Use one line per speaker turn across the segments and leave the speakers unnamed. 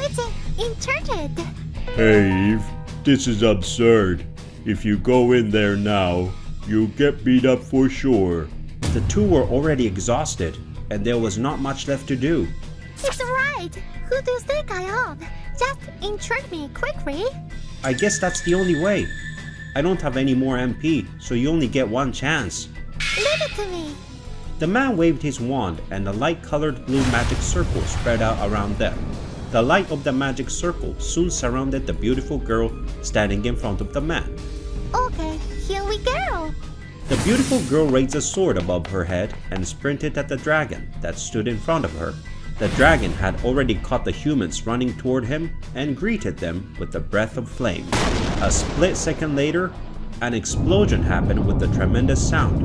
It's enchanted.
Hey Eve, this is absurd. If you go in there now, you'll get beat up for sure.
The two were already exhausted, and there was not much left to do.
It's right. Who do you think I am? Just enchant me quickly.
I guess that's the only way. I don't have any more MP, so you only get one chance.
Leave it to me.
The man waved his wand and a light-colored blue magic circle spread out around them. The light of the magic circle soon surrounded the beautiful girl standing in front of the man.
Okay, here we go.
The beautiful girl raised a sword above her head and sprinted at the dragon that stood in front of her. The dragon had already caught the humans running toward him and greeted them with a breath of flame. A split second later, an explosion happened with a tremendous sound.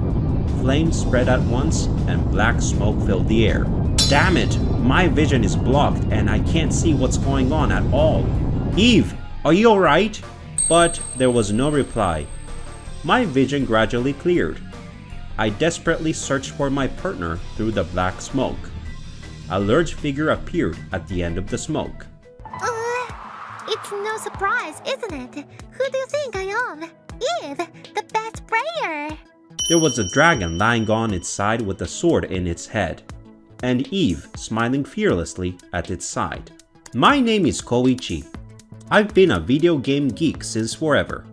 Flames spread at once and black smoke filled the air. Damn it! My vision is blocked and I can't see what's going on at all. Eve, are you alright? But there was no reply. My vision gradually cleared. I desperately searched for my partner through the black smoke. A large figure appeared at the end of the smoke.
It's no surprise, isn't it? Who do you think I am? Eve, the best player.
There was a dragon lying on its side with a sword in its head, and Eve smiling fearlessly at its side. My name is Koichi. I've been a video game geek since forever,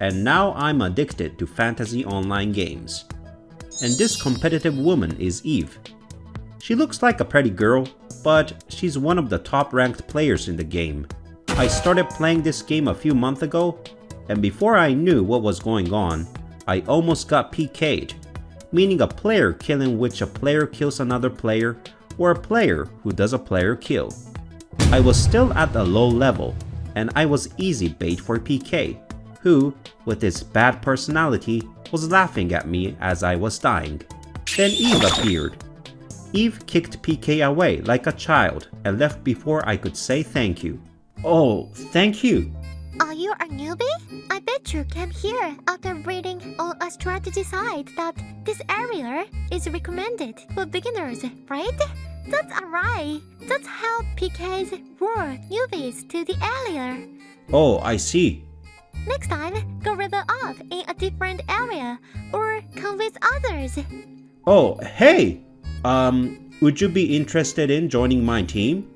and now I'm addicted to fantasy online games. And this competitive woman is Eve. She looks like a pretty girl, but she's one of the top-ranked players in the game. I started playing this game a few months ago, and before I knew what was going on, I almost got PK'd, meaning a player kill in which a player kills another player, or a player who does a player kill. I was still at a low level, and I was easy bait for PK, who, with his bad personality, was laughing at me as I was dying. Then Eve appeared. Eve kicked PK away like a child and left before I could say thank you. Oh, thank you.
Are you a newbie? I bet you came here after reading on a strategy site that this area is recommended for beginners, right? That's alright. That's how PKs lure newbies to the area.
Oh, I see.
Next time, go level up in a different area or convince others.
Oh, hey! Would you be interested in joining my team?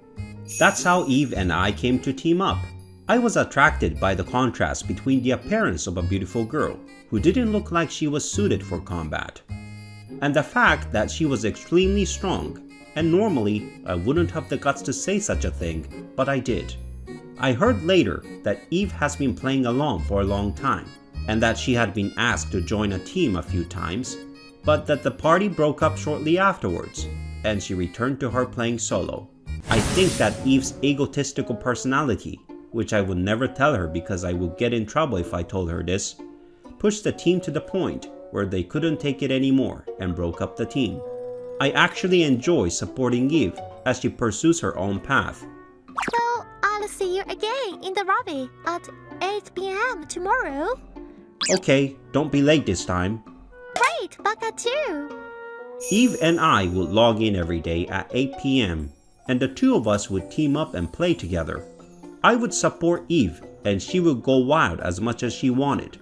That's how Eve and I came to team up. I was attracted by the contrast between the appearance of a beautiful girl who didn't look like she was suited for combat, and the fact that she was extremely strong, and normally I wouldn't have the guts to say such a thing, but I did. I heard later that Eve has been playing along for a long time, and that she had been asked to join a team a few times, but that the party broke up shortly afterwards, and she returned to her playing solo. I think that Eve's egotistical personality, which I would never tell her because I would get in trouble if I told her this, pushed the team to the point where they couldn't take it anymore and broke up the team. I actually enjoy supporting Eve as she pursues her own path.
So, I'll see you again in the lobby at 8 p.m. tomorrow.
Okay, don't be late this time.
Great, Baka too.
Eve and I would log in every day at 8 p.m. and the two of us would team up and play together. I would support Eve and she would go wild as much as she wanted.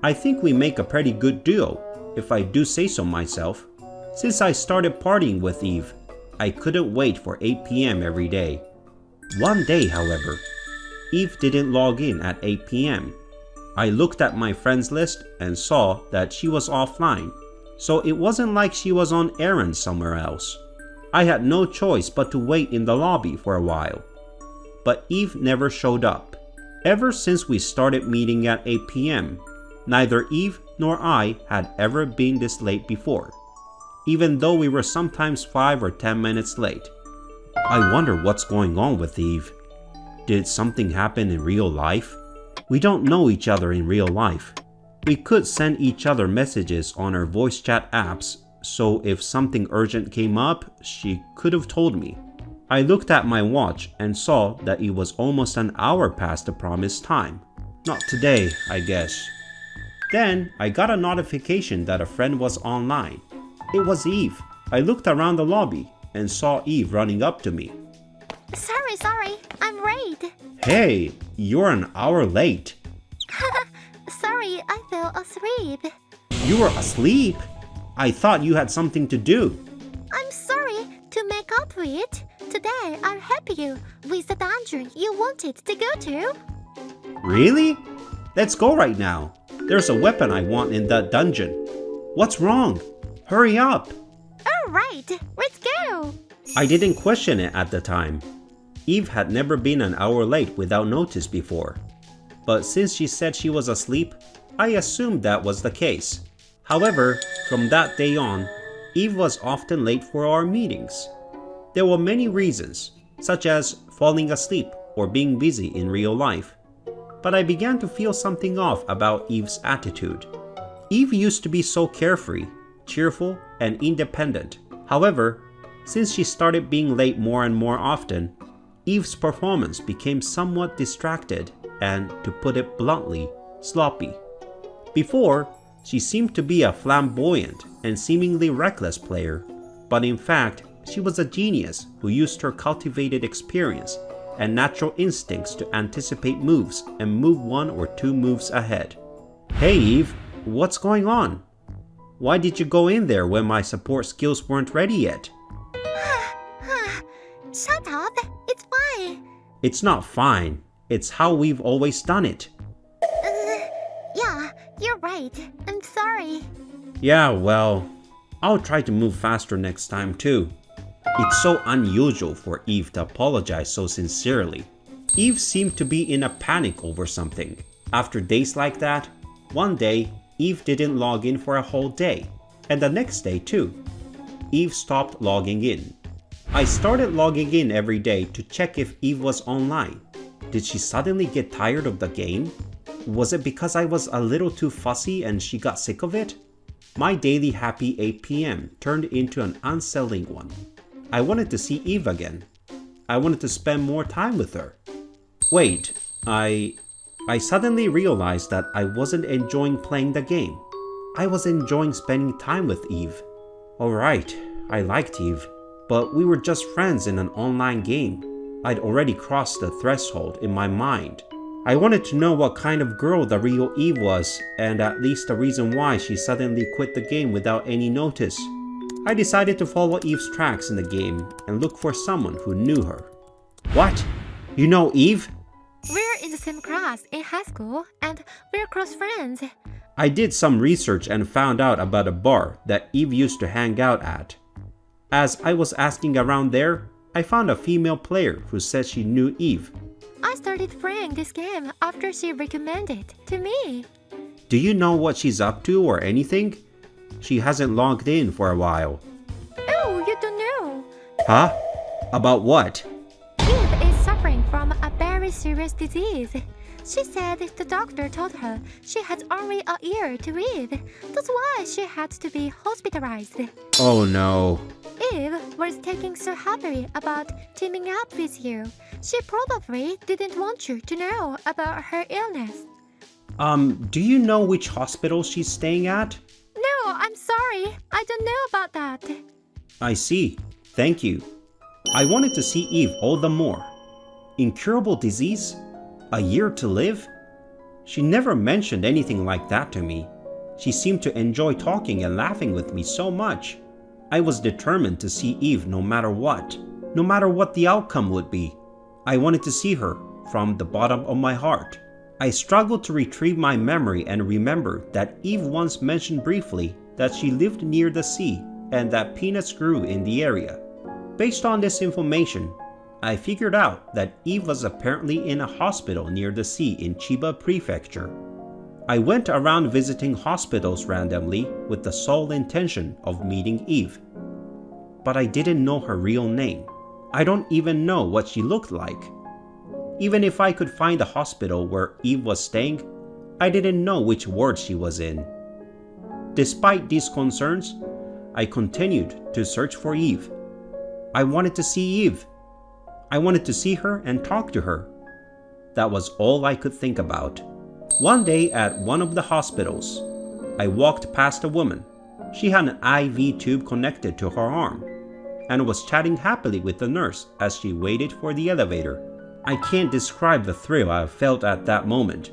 I think we make a pretty good duo, if I do say so myself. Since I started partying with Eve, I couldn't wait for 8 p.m. every day. One day, however, Eve didn't log in at 8 p.m. I looked at my friends list and saw that she was offline, so it wasn't like she was on errands somewhere else. I had no choice but to wait in the lobby for a while. But Eve never showed up. Ever since we started meeting at 8 p.m., neither Eve nor I had ever been this late before, even though we were sometimes 5 or 10 minutes late. I wonder what's going on with Eve. Did something happen in real life? We don't know each other in real life. We could send each other messages on our voice chat apps, so if something urgent came up, she could have told me. I looked at my watch and saw that it was almost an hour past the promised time. Not today, I guess. Then I got a notification that a friend was online. It was Eve. I looked around the lobby and saw Eve running up to me.
Sorry, I'm late.
Hey, you're an hour late.
Sorry, I fell asleep.
You were asleep? I thought you had something to do.
I'm sorry to make up for it. Today, I'll help you with the dungeon you wanted to go to.
Really? Let's go right now. There's a weapon I want in that dungeon. What's wrong? Hurry up.
Alright, let's go.
I didn't question it at the time. Eve had never been an hour late without notice before. But since she said she was asleep, I assumed that was the case. However, from that day on, Eve was often late for our meetings. There were many reasons, such as falling asleep or being busy in real life. But I began to feel something off about Eve's attitude. Eve used to be so carefree, cheerful, and independent. However, since she started being late more and more often, Eve's performance became somewhat distracted and, to put it bluntly, sloppy. Before, she seemed to be a flamboyant and seemingly reckless player, but in fact, she was a genius who used her cultivated experience and natural instincts to anticipate moves and move one or two moves ahead. Hey Eve, what's going on? Why did you go in there when my support skills weren't ready yet?
Shut up, it's fine.
It's not fine. It's how we've always done it.
Yeah, you're right. I'm sorry.
Yeah, well, I'll try to move faster next time too. It's so unusual for Eve to apologize so sincerely. Eve seemed to be in a panic over something. After days like that, one day, Eve didn't log in for a whole day, and the next day too. Eve stopped logging in. I started logging in every day to check if Eve was online. Did she suddenly get tired of the game? Was it because I was a little too fussy and she got sick of it? My daily happy 8 p.m. turned into an unsettling one. I wanted to see Eve again. I wanted to spend more time with her. Wait, I suddenly realized that I wasn't enjoying playing the game. I was enjoying spending time with Eve. Alright, I liked Eve, but we were just friends in an online game. I'd already crossed the threshold in my mind. I wanted to know what kind of girl the real Eve was, and at least the reason why she suddenly quit the game without any notice. I decided to follow Eve's tracks in the game and look for someone who knew her. What? You know Eve?
We're in the same class in high school, and we're close friends.
I did some research and found out about a bar that Eve used to hang out at. As I was asking around there, I found a female player who said she knew Eve.
I started playing this game after she recommended it to me.
Do you know what she's up to or anything? She hasn't logged in for a while.
Oh, you don't know.
Huh? About what?
Eve is suffering from a very serious disease. She said the doctor told her she had only a year to live. That's why she had to be hospitalized.
Oh no.
Eve was taking so happily about teaming up with you. She probably didn't want you to know about her illness.
Do you know which hospital she's staying at?
No, I'm sorry. I don't know about that.
I see. Thank you. I wanted to see Eve all the more. Incurable disease? A year to live? She never mentioned anything like that to me. She seemed to enjoy talking and laughing with me so much. I was determined to see Eve no matter what the outcome would be. I wanted to see her from the bottom of my heart. I struggled to retrieve my memory and remember that Eve once mentioned briefly that she lived near the sea and that peanuts grew in the area. Based on this information, I figured out that Eve was apparently in a hospital near the sea in Chiba Prefecture. I went around visiting hospitals randomly with the sole intention of meeting Eve. But I didn't know her real name. I don't even know what she looked like. Even if I could find the hospital where Eve was staying, I didn't know which ward she was in. Despite these concerns, I continued to search for Eve. I wanted to see Eve. I wanted to see her and talk to her. That was all I could think about. One day at one of the hospitals, I walked past a woman. She had an IV tube connected to her arm. and was chatting happily with the nurse as she waited for the elevator. I can't describe the thrill I felt at that moment.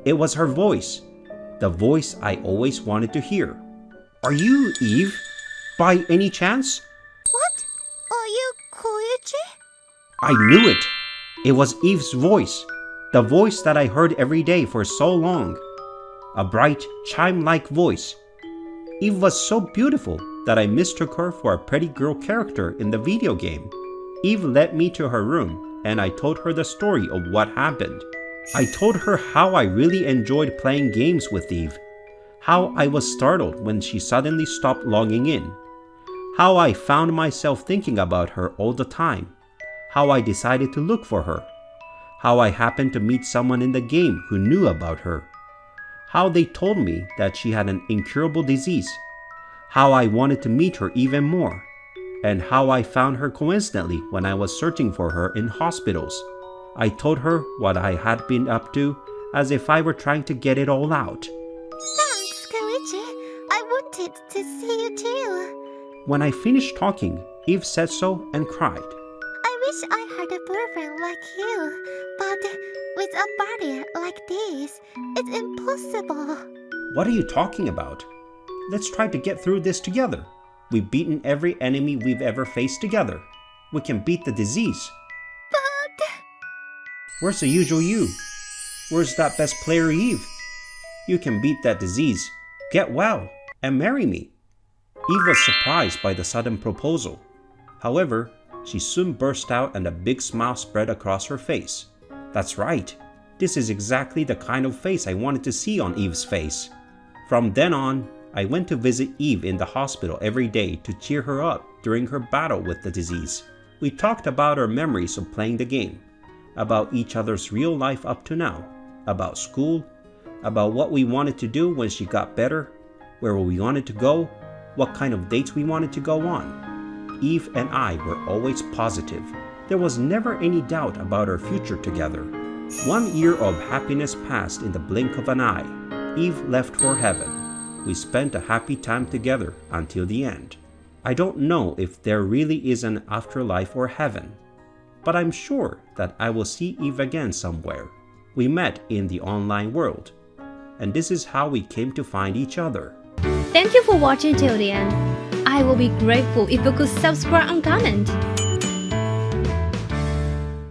It was her voice, the voice I always wanted to hear. "Are you Eve, by any chance?"
What? Are you Koichi?
I knew it. It was Eve's voice, the voice that I heard every day for so long. A bright, chime-like voice. Eve was so beautiful that I mistook her for a pretty girl character in the video game. Eve led me to her room, and I told her the story of what happened. I told her how I really enjoyed playing games with Eve, how I was startled when she suddenly stopped logging in, how I found myself thinking about her all the time, how I decided to look for her, how I happened to meet someone in the game who knew about her, how they told me that she had an incurable disease, how I wanted to meet her even more, and how I found her coincidentally when I was searching for her in hospitals. I told her what I had been up to, as if I were trying to get it all out.
Thanks, Koichi. I wanted to see you too.
When I finished talking, Eve said so and cried.
I wish I had a boyfriend like you, but with a body like this, it's impossible.
What are you talking about? Let's try to get through this together. We've beaten every enemy we've ever faced together. We can beat the disease.
But...
Where's the usual you? Where's that best player Eve? You can beat that disease, get well, and marry me. Eve was surprised by the sudden proposal. However, she soon burst out and a big smile spread across her face. That's right. This is exactly the kind of face I wanted to see on Eve's face. From then on, I went to visit Eve in the hospital every day to cheer her up during her battle with the disease. We talked about our memories of playing the game, about each other's real life up to now, about school, about what we wanted to do when she got better, where we wanted to go, what kind of dates we wanted to go on. Eve and I were always positive. There was never any doubt about our future together. 1 year of happiness passed in the blink of an eye. Eve left for heaven. We spent a happy time together until the end. I don't know if there really is an afterlife or heaven, but I'm sure that I will see Eve again somewhere. We met in the online world, and this is how we came to find each other.
Thank you for watching till the end. I will be grateful if you could subscribe and comment.